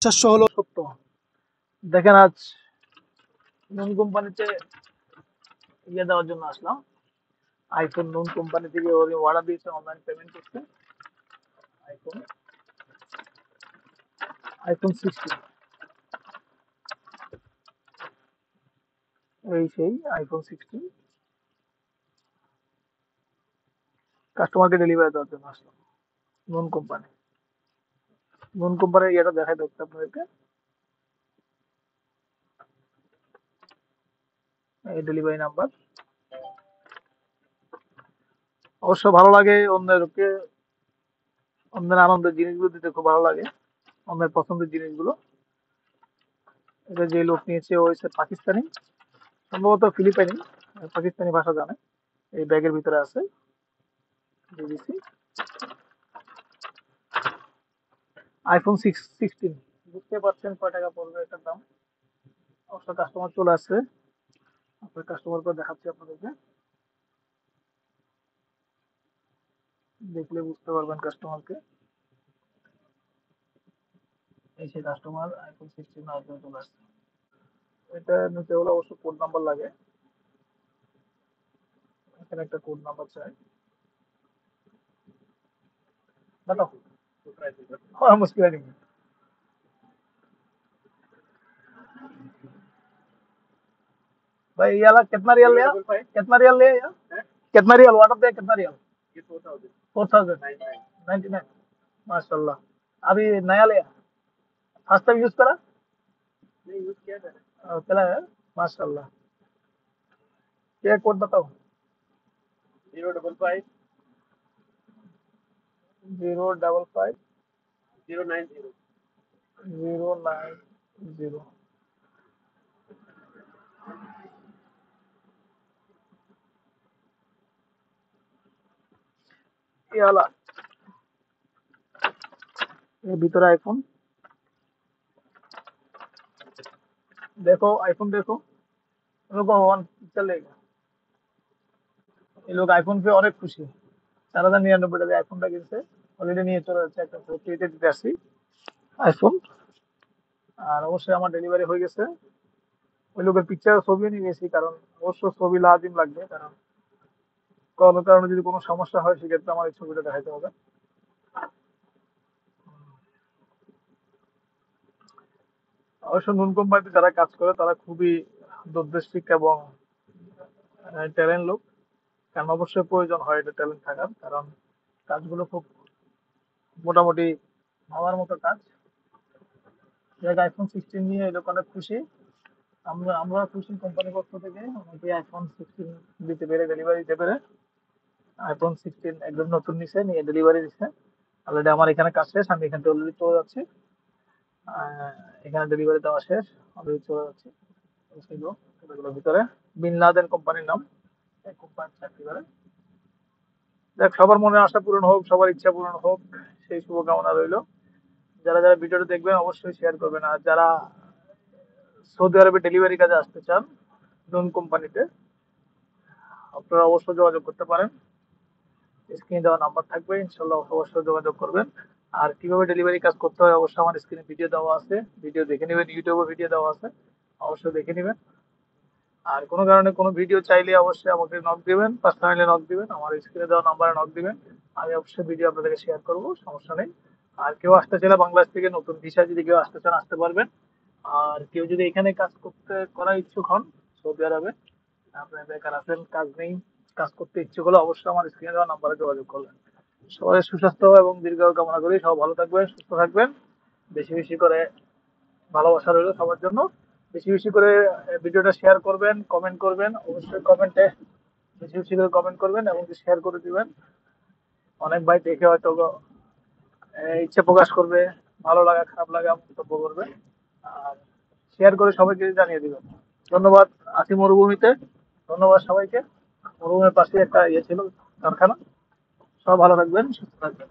চারশো হলো সত্য। দেখেন আজ নুন কোম্পানিতে দেওয়ার জন্য আসলাম। আইফোন নুন কোম্পানি থেকে অর্ডার দিয়েছে, অনলাইন পেমেন্ট করতে। আইফোন আইফোন 16, এই সেই আইফোন 16 কাস্টমারকে ডেলিভারি দেওয়ার জন্য আসলাম। নুন কোম্পানি নুন কোম্পানির দেখাই দেখতে আপনাদেরকে। এই ডেলিভারি নাম্বার। অবশ্য ভালো লাগে অন্যের আনন্দের জিনিসগুলো দিতে, খুব ভালো লাগে অন্যের পছন্দের জিনিসগুলো। এটা যে লোক নিয়েছে ও হচ্ছে পাকিস্তানি, সম্ভবত ফিলিপাইনি, পাকিস্তানি ভাষা জানে। এই ব্যাগের ভিতরে আছে বিবিসি আইফোন 16। বুঝতে পারছেন কয় টাকা পড়বে এটার দাম। অবশ্য কাস্টমার চলে আসছে, আপনার কাস্টমার করে দেখাচ্ছি আপনাদেরকে, দেখলে বুঝতে পারবেন কাস্টমারকে। এই সেই কাস্টমার আইফোন 16 নেওয়ার জন্য চলে আসছে। এটা নিতে হলে অবশ্য কোড নাম্বার লাগে। এখানে একটা কোড নাম্বার চাই। बताओ। हाँ मुश्किल नहीं है। भाई ये वाला कितना रियल लिया, कितना रियल लिया यार, कितना रियल वाटर दे, कितना रियल? 4099। माशाल्लाह। अभी नया लिया, फर्स्ट टाइम यूज करा? चला है, माशाल्लाह। क्या कोड बताओ? 055 090। ये वाला, ये भीतर आईफोन देखो, आईफोन देखो, रुको वन चलेगा। এই লোক আইফোন পেয়ে অনেক খুশি। 4099 টাকা আইফোনটা কিনছে, অলরেডি নিয়ে চলে যাচ্ছে। একটা ফটো দিতে আসি আইফোন। আর অবশ্যই আমার ডেলিভারি হয়ে গেছে। ওই লোকের পিকচার ছবি নিয়ে গেছি, কারণ অবশ্য ছবি লাজিম লাগবে, কারণ কোনো কারণে যদি কোনো সমস্যা হয় সেক্ষেত্রে আমার এই ছবিটা দেখাতে হবে। অবশ্য নুন কোম্পানিতে যারা কাজ করে তারা খুবই দুর্দেশিক এবং ট্যালেন্ট লোক, কারণ অবশ্যই প্রয়োজন হয় এটা ট্যালেন্ট থাকার, কারণ কাজগুলো খুব মোটামুটি ভাবার মতো কাজ। আইফোন 16 নিয়ে এই লোক অনেক খুশি। আমরা খুশি কোম্পানির পক্ষ থেকে, আমাকে আইফোন 16 দিতে পেরে, ডেলিভারি দিতে পেরে। আইফোন 16 একদম নতুন নিছে, নিয়ে ডেলিভারি দিচ্ছে। অলরেডি আমার এখানে কাজ শেষ, আমি এখান থেকে অলরেডি চলে যাচ্ছি। আহ, এখানে ডেলিভারি দেওয়া শেষ, অলরেডি চলে যাচ্ছি। এই ছিল এগুলোর ভিতরে। বিন লাদেন কোম্পানির নাম, এই কোম্পানির চাকরি করে। দেখ, সবার মনে আশা পূরণ হোক, সবার ইচ্ছা পূরণ হোক, সেই শুভকামনা রইলো। যারা যারা ভিডিওটা দেখবেন অবশ্যই শেয়ার করবেন। আর যারা সৌদি আরবে ডেলিভারি কাজে আসতে চান নুন কোম্পানিতে, আপনারা অবশ্যই যোগাযোগ করতে পারেন। স্ক্রিনে দেওয়া নাম্বার থাকবে, ইনশাল্লাহ অবশ্যই যোগাযোগ করবেন। আর কিভাবে ডেলিভারি কাজ করতে হয় অবশ্যই আমার স্ক্রিনে ভিডিও দেওয়া আছে, ভিডিও দেখে নেবেন। ইউটিউবে ভিডিও দেওয়া আছে, অবশ্যই দেখে নেবেন। আর কোনো কারণে কোনো ভিডিও চাইলে অবশ্যই আমাকে নক দিবেন, পার্সোনালি নক দিবেন, আমার স্ক্রিনে দেওয়া নাম্বারে নক দিবেন। আমি অবশ্যই ভিডিও আপনাদেরকে শেয়ার করবো, সমস্যা নেই। আর কেউ আসতে চাইলে বাংলাদেশ থেকে নতুন ভিসা যদি কেউ আসতে চান আসতে পারবেন। আর কেউ যদি এখানে কাজ করার ইচ্ছুক হন সৌদি আরবে, আপনার বেকার আছেন, কাজ নেই, কাজ করতে ইচ্ছুক হলে অবশ্যই আমার স্ক্রিনে দেওয়া নাম্বারে যোগাযোগ করবেন। সবাই সুস্বাস্থ্য এবং দীর্ঘায়ু কামনা করি, সব ভালো থাকবেন, সুস্থ থাকবেন। বেশি বেশি করে ভালোবাসা রইলো সবার জন্য। বেশি বেশি করে ভিডিওটা শেয়ার করবেন, কমেন্ট করবেন, অবশ্যই কমেন্টে বেশি বেশি করে কমেন্ট করবেন এবং শেয়ার করে দিবেন। অনেক ভাই দেখে হয়তো ইচ্ছে প্রকাশ করবে, ভালো লাগা খারাপ লাগা মন্তব্য করবে। আর শেয়ার করে সবাইকে জানিয়ে দিবেন। ধন্যবাদ। আছি মরুভূমিতে। ধন্যবাদ সবাইকে। মরুভূমির পাশে একটা ছিল, কারখানা। সব ভালো থাকবেন, সুস্থ থাকবেন।